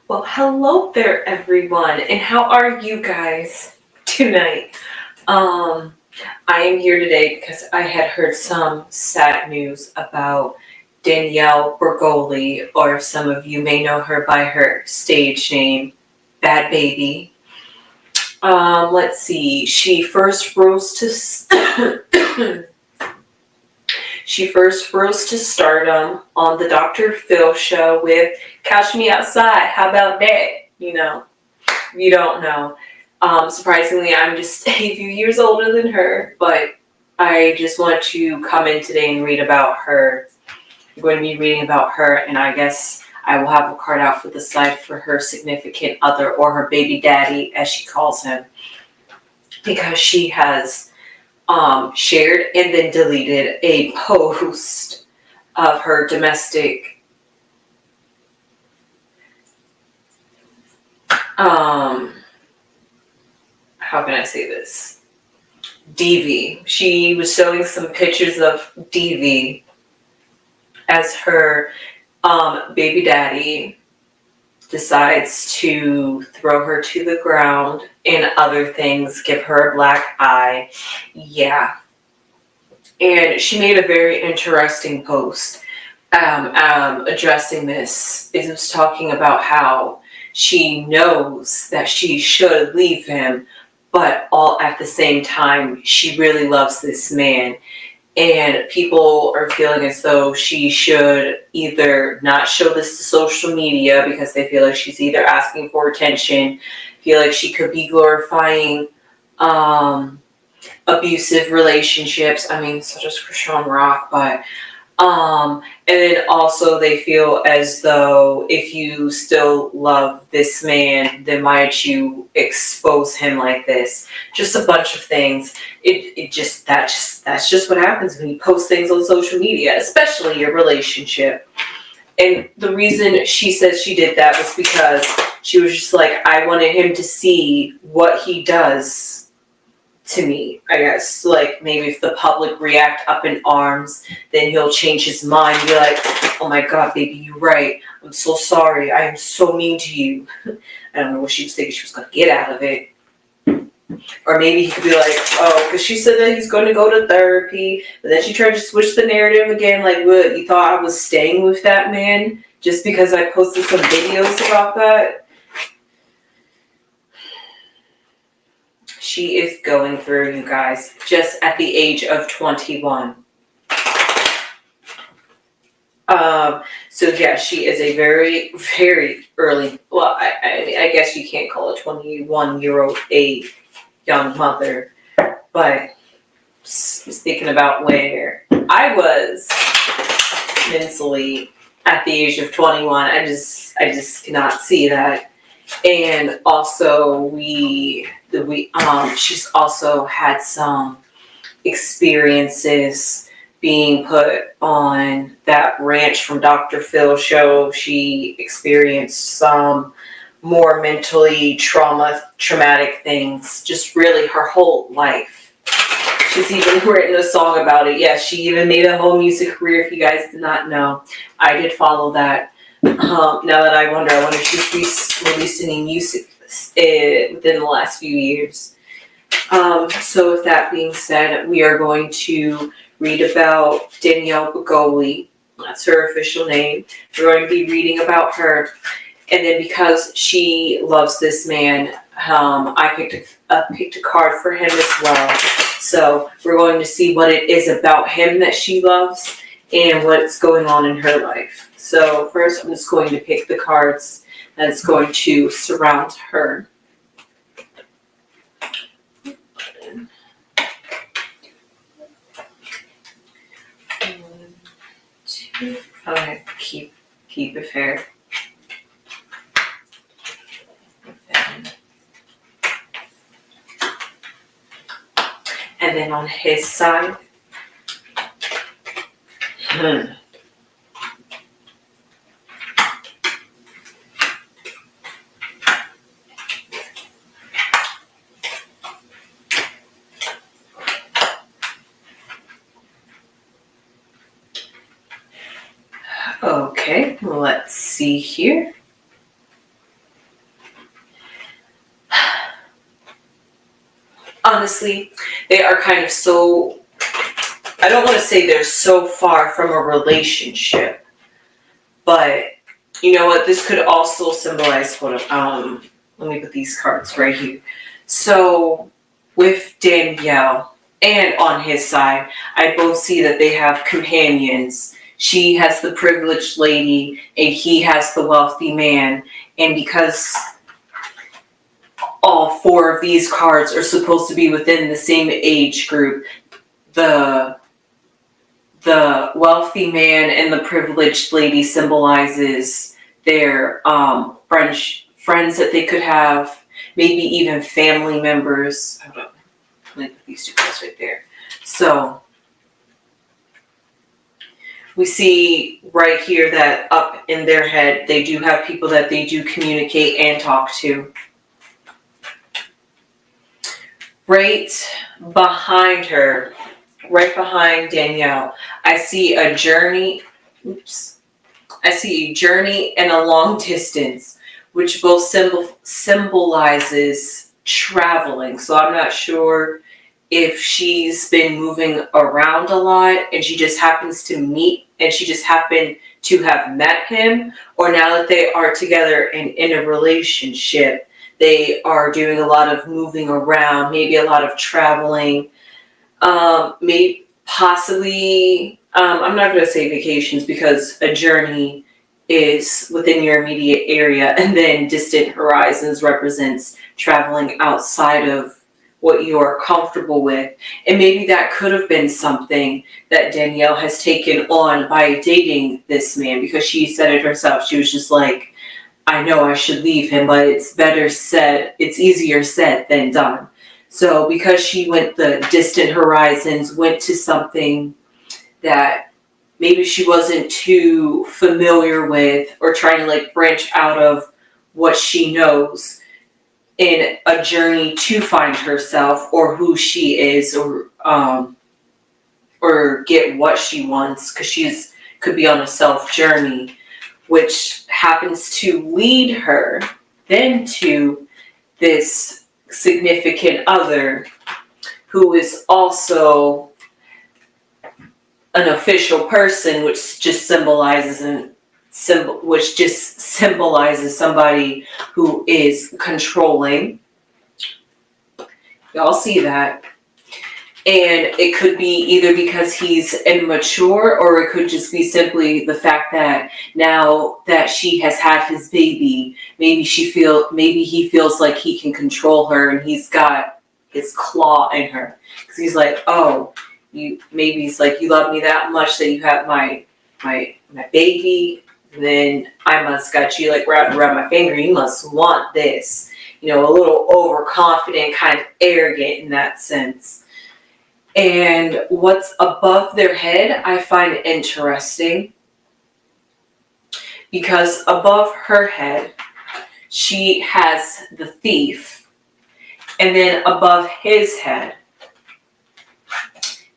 Well, hello there, everyone, and how are you guys tonight? Um, I am here today because I had heard some sad news about Danielle Bregoli, or if some of you may know her by her stage name, Bad Baby. Let's see. She first rose to stardom on the Dr. Phil show with "Catch Me Outside." How about that? If you don't know. Surprisingly, I'm just a few years older than her, but I just want to come in today and read about her. I'm going to be reading about her, and I guess I will have a card out for the side for her significant other, or her baby daddy, as she calls him, because she has shared and then deleted a post of her domestic how can I say this? DV. She was showing some pictures of DV as her baby daddy decides to throw her to the ground and other things, give her a black eye. Yeah. And she made a very interesting post addressing this. It was talking about how she knows that she should leave him, but all at the same time, she really loves this man. And people are feeling as though she should either not show this to social media because they feel like she's either asking for attention, feel like she could be glorifying abusive relationships. I mean, such as Christian Rock, but and then also they feel as though if you still love this man, then why don't you expose him like this? Just a bunch of things. That's just what happens when you post things on social media, especially your relationship. And the reason she says she did that was because she was just like, I wanted him to see what he does to me, I guess. Like, maybe if the public react up in arms, then he'll change his mind and be like, oh my god, baby, you're right. I'm so sorry. I am so mean to you. I don't know what she was thinking she was going to get out of it. Or maybe he could be like, oh, because she said that he's going to go to therapy, but then she tried to switch the narrative again. Like, what, you thought I was staying with that man just because I posted some videos about that? She is going through, you guys, just at the age of 21. So yeah, she is a very, very early, well, I guess you can't call a 21-year-old a young mother, but just thinking about where I was mentally at the age of 21, I just cannot see that. And also she's also had some experiences being put on that ranch from Dr. Phil show. She experienced some more mentally traumatic things, just really her whole life. She's even written a song about it. Yeah, she even made a whole music career, if you guys did not know. I did follow that. Now that I wonder if she's released any music within the last few years. So with that being said, we are going to read about Danielle Bregoli. That's her official name. We're going to be reading about her. And then because she loves this man, I picked a card for him as well. So we're going to see what it is about him that she loves and what's going on in her life. So first I'm just going to pick the cards that's going to surround her. One, two. Okay, keep it fair. And then on his side. Okay, let's see here. honestly, they are kind of so, I don't want to say they're so far from a relationship, but you know what? This could also symbolize, hold on, let me put these cards right here. So with Danielle and on his side, I both see that they have companions. She has the privileged lady and he has the wealthy man. And because all four of these cards are supposed to be within the same age group, the wealthy man and the privileged lady symbolizes their friends that they could have, maybe even family members. Hold on, let me put these two cards right there. So we see right here that up in their head, they do have people that they do communicate and talk to. Right behind her, right behind Danielle, I see a journey. I see a journey and a long distance, which both symbolizes traveling. So I'm not sure if she's been moving around a lot and she just happens to meet and she just happened to have met him, or now that they are together and in a relationship, they are doing a lot of moving around, maybe a lot of traveling, maybe possibly, I'm not going to say vacations because a journey is within your immediate area, and then distant horizons represents traveling outside of what you are comfortable with. And maybe that could have been something that Danielle has taken on by dating this man, because she said it herself. She was just like, I know I should leave him, but it's easier said than done. So because she went the distant horizons, went to something that maybe she wasn't too familiar with, or trying to like branch out of what she knows in a journey to find herself or who she is, or get what she wants, because could be on a self journey, which happens to lead her then to this significant other who is also an official person, which just symbolizes somebody who is controlling. Y'all see that? And it could be either because he's immature, or it could just be simply the fact that now that she has had his baby, maybe he feels like he can control her, and he's got his claw in her. Because he's like, oh, he's like, you love me that much that you have my baby, then I must got you like wrapped around my finger. You must want this. A little overconfident, kind of arrogant in that sense. And what's above their head, I find interesting, because above her head, she has the thief, and then above his head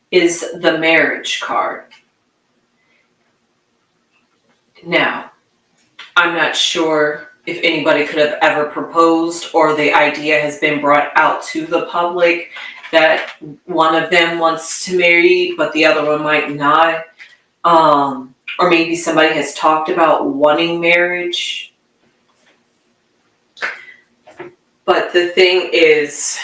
is the marriage card. Now, I'm not sure if anybody could have ever proposed, or the idea has been brought out to the public that one of them wants to marry, but the other one might not. Or maybe somebody has talked about wanting marriage. But the thing is,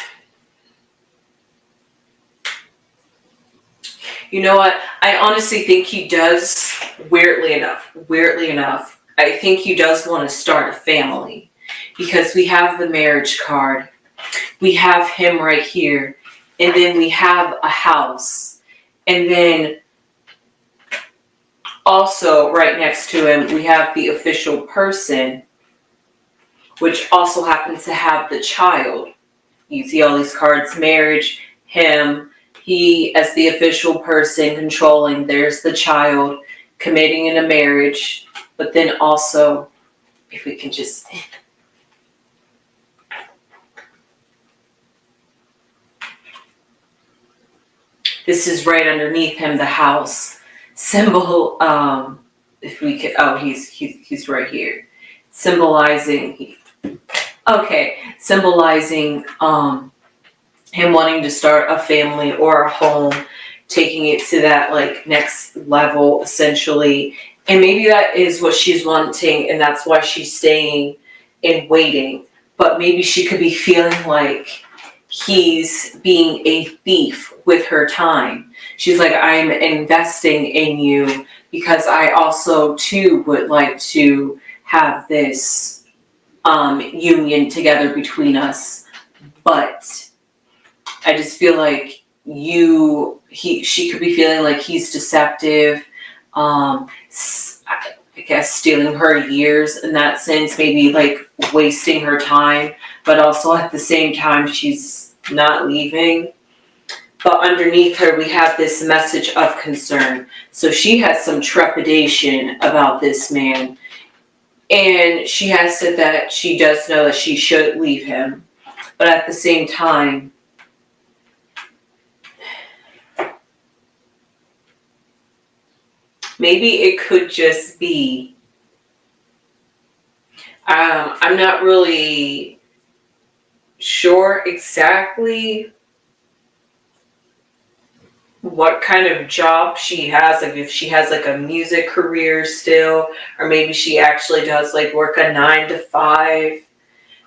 you know what? I honestly think he does, weirdly enough, I think he does want to start a family. Because we have the marriage card. We have him right here. And then we have a house. And then also right next to him, we have the official person, which also happens to have the child. You see all these cards: marriage, him, he as the official person controlling, there's the child committing in a marriage. But then also, if we can just... This is right underneath him, the house symbol. If we could, he's right here, symbolizing him wanting to start a family or a home, taking it to that like next level essentially. And maybe that is what she's wanting, and that's why she's staying and waiting. But maybe she could be feeling like he's being a thief with her time. She's like, I'm investing in you because I also too would like to have this union together between us, but I just feel like she could be feeling like he's deceptive. I guess stealing her years in that sense, maybe like wasting her time, but also at the same time, she's not leaving. But underneath her, we have this message of concern. So she has some trepidation about this man. And she has said that she does know that she should leave him. But at the same time, maybe it could just be, I'm not really sure exactly what kind of job she has, like if she has like a music career still, or maybe she actually does like work a 9 to 5,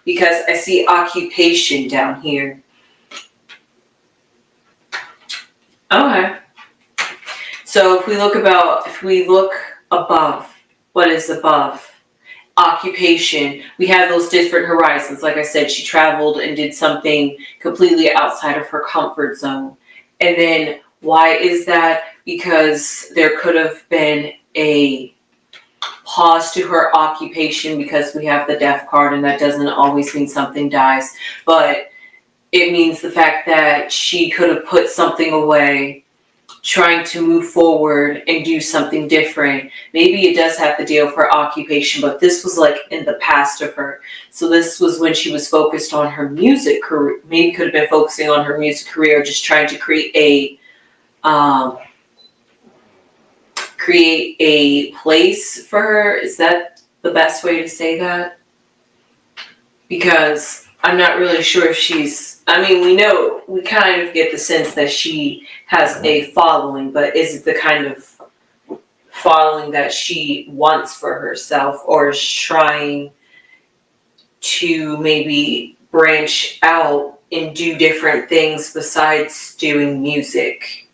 because I see occupation down here. Okay. So if we look above, what is above? Occupation. We have those different horizons. Like I said, she traveled and did something completely outside of her comfort zone. And then why is that? Because there could have been a pause to her occupation, because we have the death card, and that doesn't always mean something dies, but it means the fact that she could have put something away, trying to move forward and do something different. Maybe it does have to deal with her occupation, but this was like in the past of her. So this was when she was focused on her music career. Maybe could have been focusing on her music career, just trying to create a place for her. Is that the best way to say that? Because I'm not really sure if we kind of get the sense that she has a following, but is it the kind of following that she wants for herself, or is trying to maybe branch out and do different things besides doing music?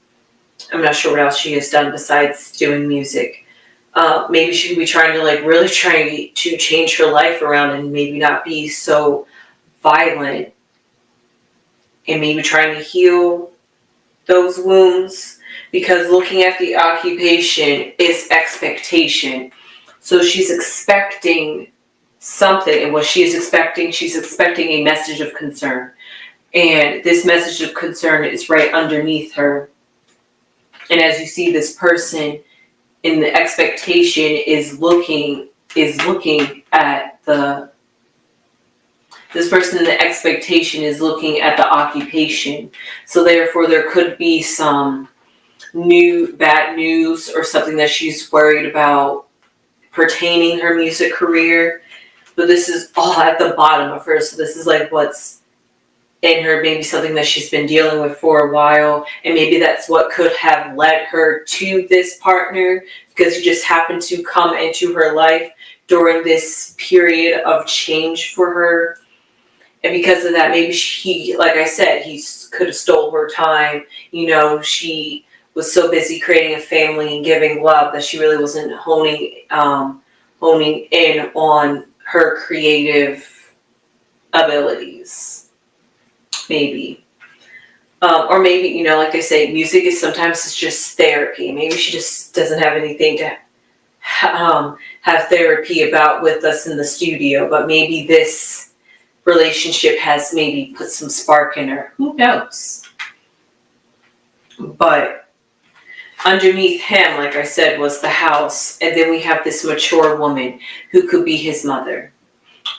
I'm not sure what else she has done besides doing music. Maybe she could be trying to really try to change her life around and maybe not be so violent, and maybe trying to heal those wounds, because looking at the occupation is expectation. So she's expecting something, and what she's expecting a message of concern. And this message of concern is right underneath her. And as you see, this person in the expectation is looking at the this person in the expectation is looking at the occupation. So therefore there could be some new bad news or something that she's worried about pertaining her music career. But this is all at the bottom of her. So this is like what's in her, maybe something that she's been dealing with for a while, and maybe that's what could have led her to this partner, because he just happened to come into her life during this period of change for her. And because of that, maybe he, like I said, he could have stole her time. She was so busy creating a family and giving love that she really wasn't honing in on her creative abilities. Maybe. Or maybe, like I say, music is sometimes it's just therapy. Maybe she just doesn't have anything to have therapy about with us in the studio, but maybe this relationship has maybe put some spark in her. Who knows? But underneath him, like I said, was the house. And then we have this mature woman who could be his mother.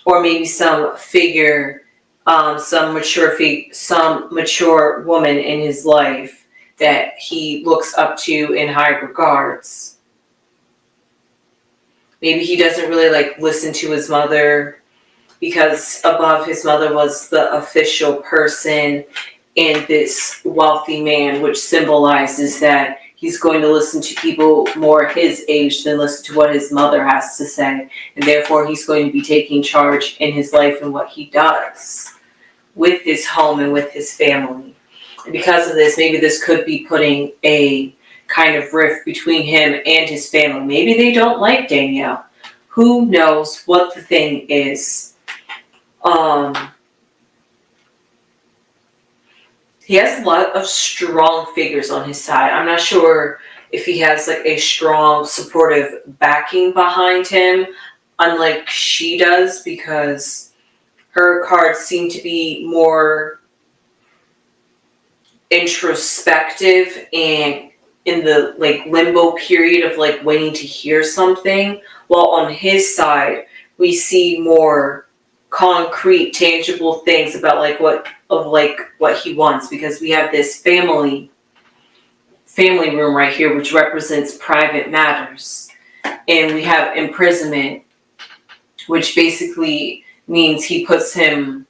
Or maybe some figure, some mature woman in his life that he looks up to in high regards. Maybe he doesn't really listen to his mother, because above his mother was the official person, and this wealthy man, which symbolizes that he's going to listen to people more his age than listen to what his mother has to say. And therefore, he's going to be taking charge in his life and what he does with his home and with his family. And because of this, maybe this could be putting a kind of rift between him and his family. Maybe they don't like Danielle. Who knows what the thing is. He has a lot of strong figures on his side. I'm not sure if he has like a strong supportive backing behind him, unlike she does, because her cards seem to be more introspective and in the like limbo period of like waiting to hear something, while on his side we see more concrete, tangible things about like what he wants, because we have this family room right here, which represents private matters, and we have imprisonment, which basically means he puts him.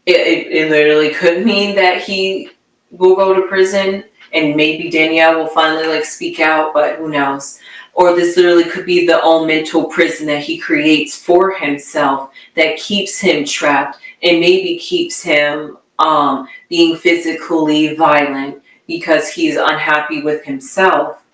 It literally could mean that he will go to prison, and maybe Danielle will finally like speak out, but who knows? Or this literally could be the own mental prison that he creates for himself that keeps him trapped and maybe keeps him being physically violent because he's unhappy with himself.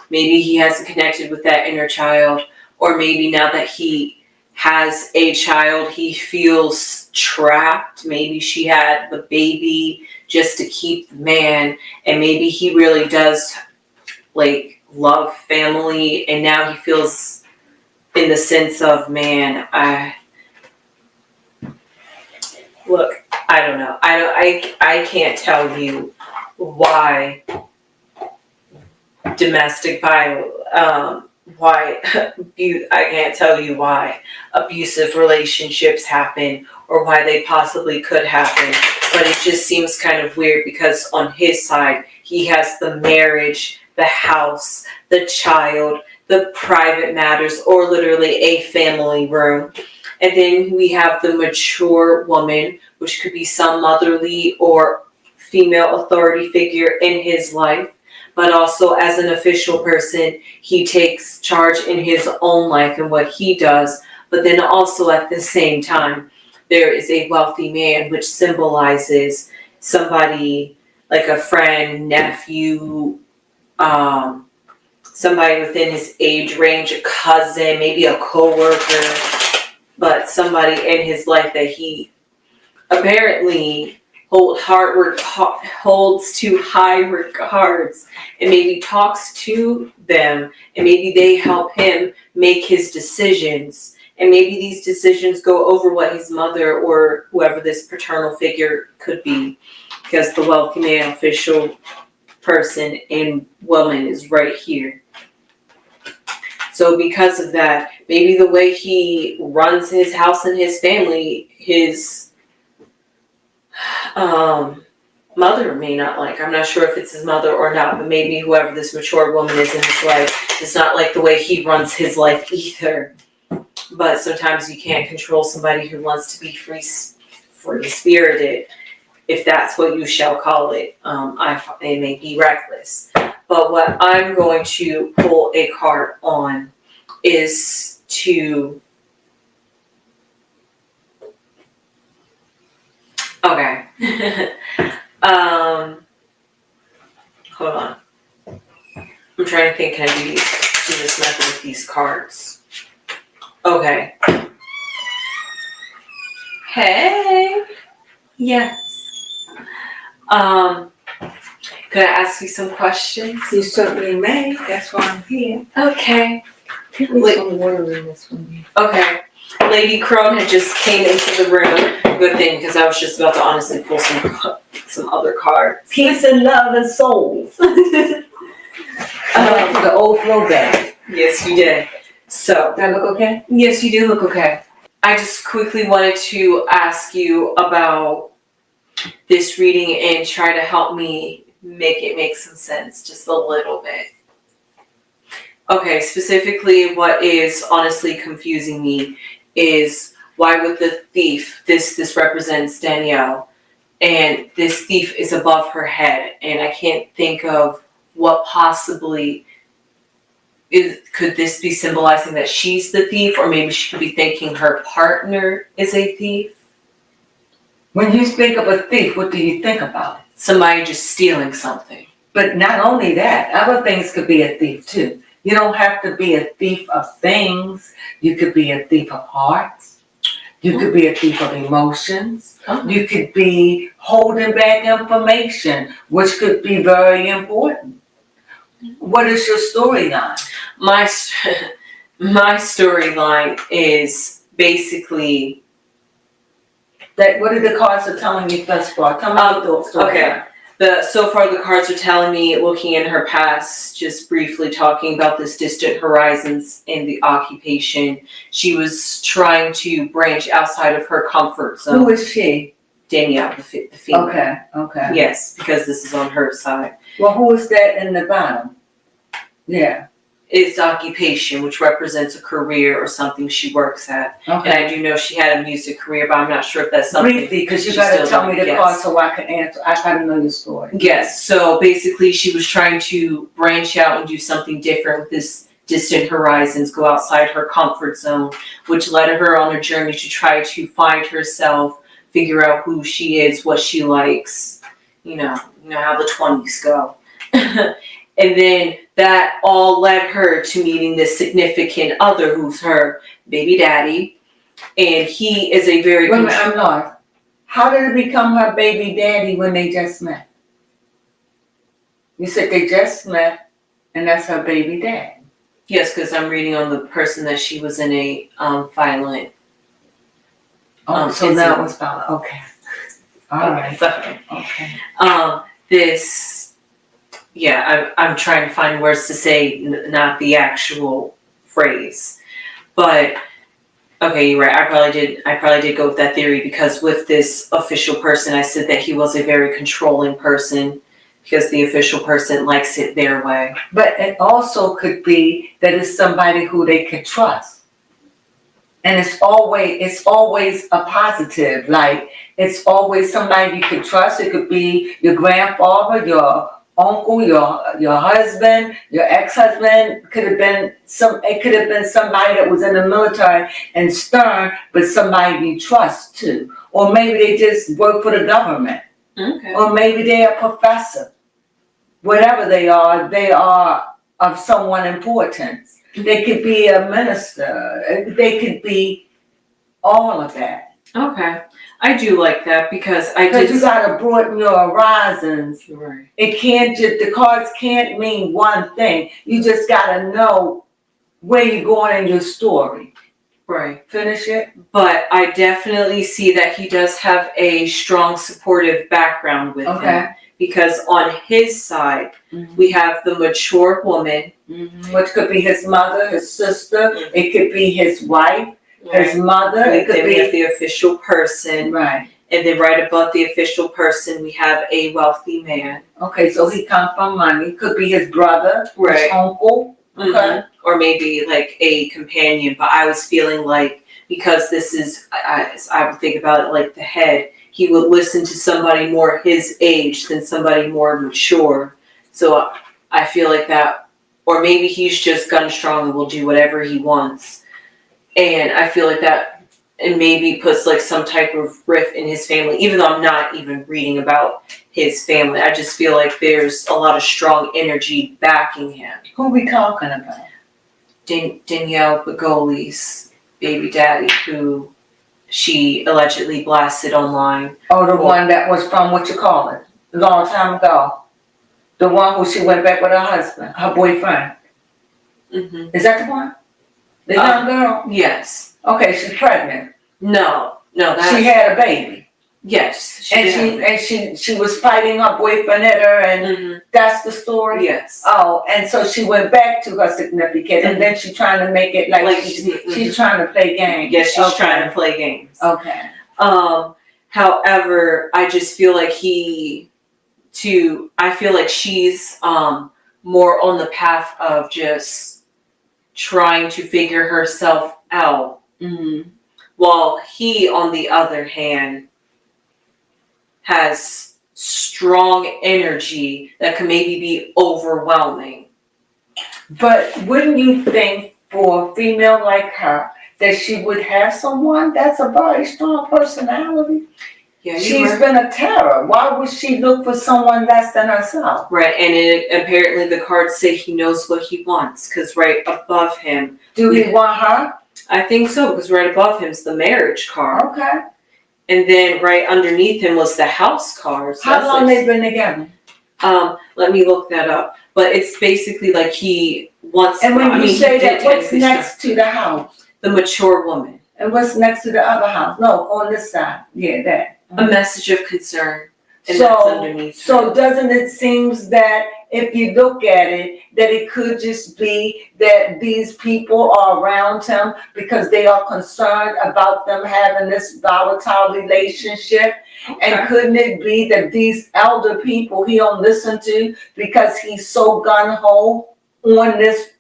Maybe he hasn't connected with that inner child, or maybe now that he has a child, he feels trapped. Maybe she had the baby just to keep the man, and maybe he really does like love family, and now he feels in the sense of, man, I don't know. I can't tell you why domestic violence, I can't tell you why abusive relationships happen or why they possibly could happen, but it just seems kind of weird because on his side, he has the marriage, the house, the child, the private matters, or literally a family room. And then we have the mature woman, which could be some motherly or female authority figure in his life. But also as an official person, he takes charge in his own life and what he does. But then also at the same time, there is a wealthy man, which symbolizes somebody like a friend, nephew, somebody within his age range, a cousin, maybe a co-worker, but somebody in his life that he apparently holds to high regards, and maybe talks to them, and maybe they help him make his decisions, and maybe these decisions go over what his mother or whoever this paternal figure could be, because the wealthy man, official person, and woman is right here. So because of that, maybe the way he runs his house and his family, his mother may not like. I'm not sure if it's his mother or not, but maybe whoever this mature woman is in his life does not like the way he runs his life either. But sometimes you can't control somebody who wants to be free-spirited, if that's what you shall call it. They may be reckless. But what I'm going to pull a card on is to... Okay. Hold on. I'm trying to think, can I do this method with these cards? Okay. Hey. Yes. Could I ask you some questions? You certainly may. That's why I'm here. Okay. Give me some water in this one. Okay. Lady Crone had just came into the room. Good thing, because I was just about to honestly pull some other cards. Peace and love and souls. The old throwback. Yes, you did. So. Do I look okay? Yes, you do look okay. I just quickly wanted to ask you about this reading and try to help me make it make some sense, just a little bit. Okay, specifically what is honestly confusing me is why would the thief, this represents Danielle, and this thief is above her head, and I can't think of what possibly could this be symbolizing that she's the thief, or maybe she could be thinking her partner is a thief? When you speak of a thief, what do you think about? Somebody just stealing something. But not only that, other things could be a thief too. You don't have to be a thief of things. You could be a thief of hearts. You could be a thief of emotions. You could be holding back information, which could be very important. What is your storyline? My storyline is basically that. What are the cards are telling you thus far? Tell me the story. Okay. So far the cards are telling me, looking in her past, just briefly talking about this distant horizons and the occupation. She was trying to branch outside of her comfort zone. Who is she? Danielle, the female. Okay. Yes, because this is on her side. Well, who is that in the bottom? Yeah. It's occupation, which represents a career or something she works at. Okay. And I do know she had a music career, but I'm not sure if that's something. Briefly, because you got to tell me the cards so I can answer. I got to know your story. Yes. So basically, she was trying to branch out and do something different with this distant horizons, go outside her comfort zone, which led her on a journey to try to find herself, figure out who she is, what she likes. You know how the 20s go. And then that all led her to meeting this significant other who's her baby daddy. And he is a very... Wait a minute, I'm lost. How did it become her baby daddy when they just met? You said they just met, and that's her baby dad. Yes, because I'm reading on the person that she was in a violent... so that was violent. Okay. All right. Sorry. Okay. I'm trying to find words to say, not the actual phrase. But, okay, you're right. I probably did go with that theory, because with this official person, I said that he was a very controlling person, because the official person likes it their way. But it also could be that it's somebody who they could trust. And it's always a positive. Like, it's always somebody you can trust. It could be your grandfather, your uncle, your husband, your ex-husband. It could have been somebody that was in the military and stern, but somebody you trust too. Or maybe they just work for the government. Okay. Or maybe they're a professor. Whatever they are of someone importance. They could be a minister. They could be all of that. Okay. I do like that, because you gotta broaden your horizons. Right. The cards can't mean one thing. You just gotta know where you're going in your story. Right. Finish it. But I definitely see that he does have a strong supportive background with him. Because on his side, we have the mature woman. Which could be his mother, his sister. It could be his wife, his mother. It could be the official person. Right. And then right above the official person, we have a wealthy man. Okay, so he comes from money. Could be his brother, his uncle. Okay. Or maybe like a companion. But I was feeling like, because this is, I would think about it like the head, he would listen to somebody more his age than somebody more mature. So I feel like that, or maybe he's just gun strong and will do whatever he wants. And I feel like that, and maybe puts like some type of rift in his family, even though I'm not even reading about his family. I just feel like there's a lot of strong energy backing him. Who are we talking about? Danielle Bregoli's baby daddy, who she allegedly blasted online. Oh, the one that was from, what you call it, a long time ago. The one who she went back with her husband, her boyfriend. Is that the one? The young girl? Yes. Okay, she's pregnant. No. She had a baby. Yes. She was fighting her boyfriend at her, and that's the story? Yes. Oh, and so she went back to her significant, and then she's trying to make it like she's trying to play games. Yes, she's trying to play games. Okay. However, I just feel like I feel like she's more on the path of just trying to figure herself out. While he, on the other hand, has strong energy that can maybe be overwhelming. But wouldn't you think for a female like her that she would have someone that's a very strong personality? Yeah, She's been a terror. Why would she look for someone less than herself? Right, and apparently the cards say he knows what he wants, because right above him... Do he want her? I think so, because right above him is the marriage card. Okay. And then right underneath him was the house card. So How long they been together? Let me look that up. But it's basically like he wants... And when you say that, what's next to the house? The mature woman. And what's next to the other house? No, on this side. Yeah, that. A message of concern. And that's underneath. So doesn't it seem that if you look at it, that it could just be that these people are around him because they are concerned about them having this volatile relationship? Okay. And couldn't it be that these elder people he don't listen to because he's so gun-ho on this,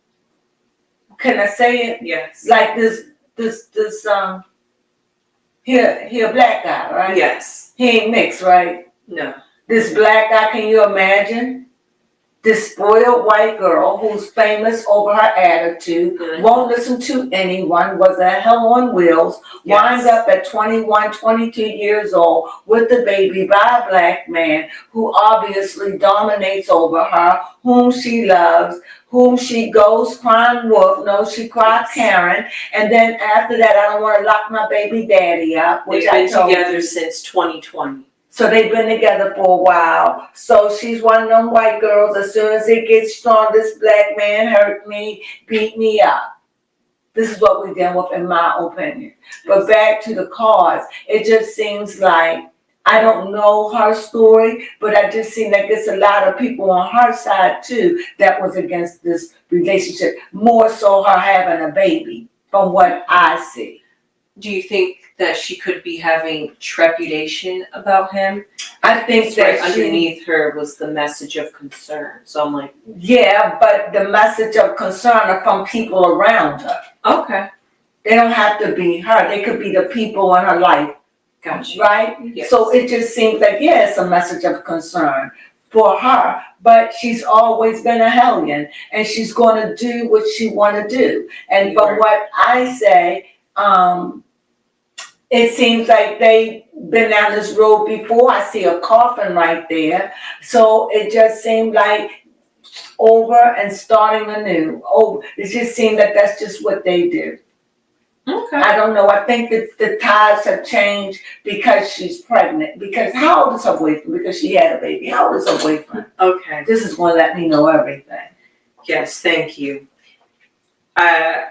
can I say it? Yes. Like this he a black guy, right? Yes. He ain't mixed, right? No. This black guy, can you imagine? This spoiled white girl who's famous over her attitude, won't listen to anyone, was a hell on wheels, winds up at 21, 22 years old with a baby by a black man who obviously dominates over her, whom she loves, whom she goes crying wolf, no, she cried Karen, and then after that, I don't want to lock my baby daddy up, which They've been together since 2020. So they've been together for a while. So she's one of them white girls. As soon as it gets strong, this black man hurt me, beat me up. This is what we're dealing with, in my opinion. But back to the cards, it just seems like, I don't know her story, but I just see that there's a lot of people on her side too that was against this relationship. More so her having a baby, from what I see. Do you think that she could be having trepidation about him? I think that right underneath her was the message of concern. So I'm like, yeah, but the message of concern are from people around her. Okay. They don't have to be her. They could be the people in her life. Gotcha. Right? Yes. So it just seems like, yeah, it's a message of concern for her, but she's always been a hellion, and she's going to do what she want to do. And from what I say, it seems like they've been down this road before. I see a coffin right there. So it just seemed like over and starting anew. Oh, it just seemed that that's just what they do. Okay. I don't know. I think that the tides have changed because she's pregnant. Because how old is her boyfriend? Because she had a baby. How old is her boyfriend? Okay. This is going to let me know everything. Yes, thank you.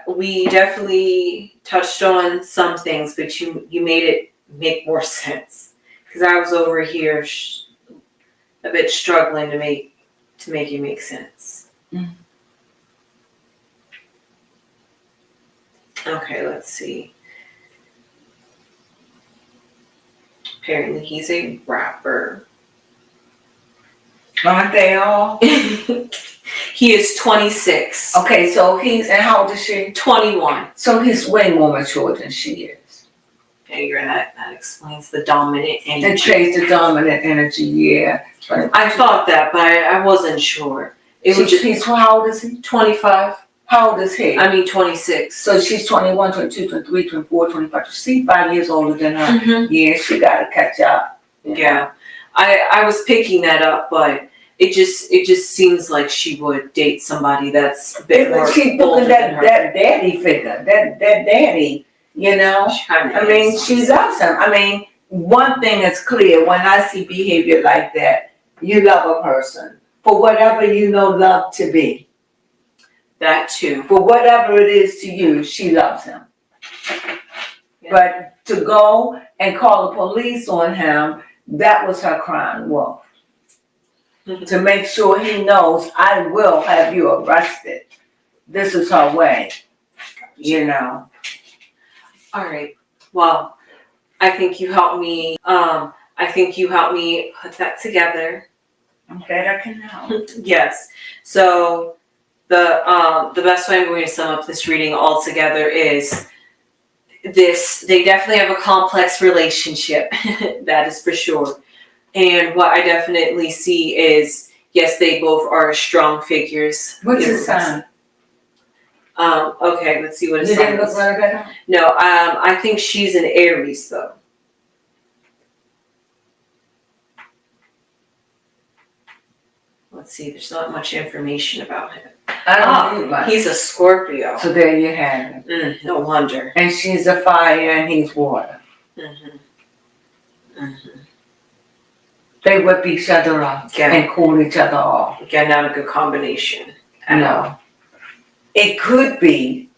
We definitely touched on some things, but you made it make more sense. Because I was over here a bit struggling to make it make sense. Mm-hmm. Okay, let's see. Apparently he's a rapper. Aren't they all? He is 26. Okay, so and how old is she? 21. So he's way more mature than she is. Okay, that explains the dominant energy. It changed the dominant energy, yeah. I thought that, but I wasn't sure. How old is he? 25. How old is he? 26. So she's 21, 22, 23, 24, 25. She's 5 years older than her. Mm-hmm. Yeah, she got to catch up. Yeah. I was picking that up, but it just seems like she would date somebody that's a bit more She's older looking than her. that daddy figure, that daddy, you know? She loves him. One thing is clear, when I see behavior like that, you love a person for whatever you know love to be. That too. For whatever it is to you, she loves him. Yeah. But to go and call the police on him, that was her crying wolf. Mm-hmm. To make sure he knows, I will have you arrested. This is her way, you know. All right. Well, I think you helped me. Put that together. I'm glad I can help. Yes. So the best way I'm going to sum up this reading altogether is this: they definitely have a complex relationship. That is for sure. And what I definitely see is, yes, they both are strong figures. What's his sign? Okay, let's see what his You sign didn't look is. like that? No, I think she's an Aries though. Let's see, there's not much information about him. I don't need one. He's a Scorpio. So there you have it. No wonder. And she's a fire and he's water. They whip each other up and cool each other off. Again, not a good combination. No. It could be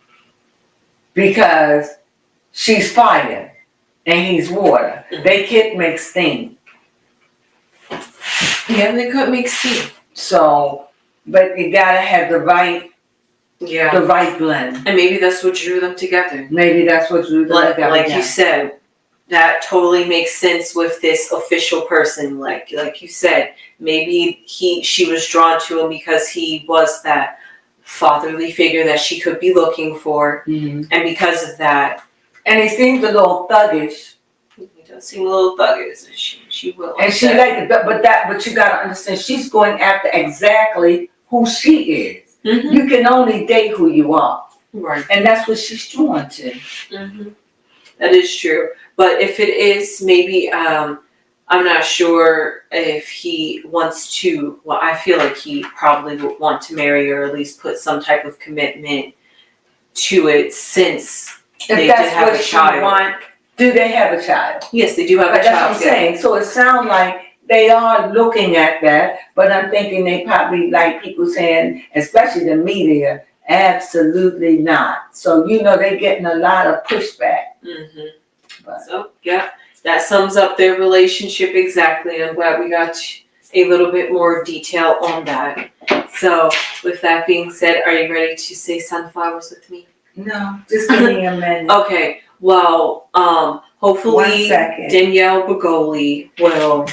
because she's fire and he's water. They could make steam. Yeah, they could make steam. So, but you gotta have the right blend. And maybe that's what drew them together. Maybe that's what drew them together. Like you said, that totally makes sense with this official person. Like you said, maybe she was drawn to him because he was that fatherly figure that she could be looking for, and because of that. And he seems a little thuggish. He does seem a little thuggish. She will. And she but you gotta understand, she's going after exactly who she is. You can only date who you are, right? And that's what she's drawn to. That is true. But if it is, maybe I'm not sure if he wants to. Well, I feel like he probably would want to marry her, or at least put some type of commitment to it, since they did have a child. Do they have a child? Yes, they do have a child. That's what I'm saying. So it sounds like they are looking at that, but I'm thinking they probably, like people saying, especially the media, absolutely not. So they're getting a lot of pushback. So yeah, that sums up their relationship exactly. I'm glad we got a little bit more detail on that. So with that being said, are you ready to say sunflowers with me? No, just give me a minute. Okay. Well, hopefully Danielle Bregoli will.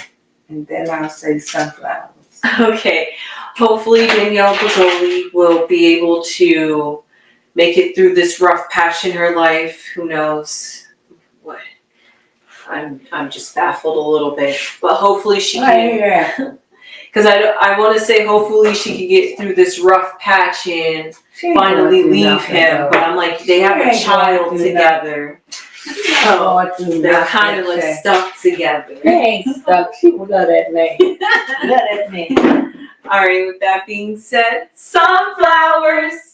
And then I'll say sunflowers. Okay. Hopefully Danielle Bregoli will be able to make it through this rough patch in her life. Who knows what? I'm just baffled a little bit, but hopefully she can. Because I want to say hopefully she can get through this rough patch and finally leave him. But I'm like, they have a child together. So they're kind of like stuck together. They ain't stuck. She will love that man. Love that man. All right, with that being said, sunflowers.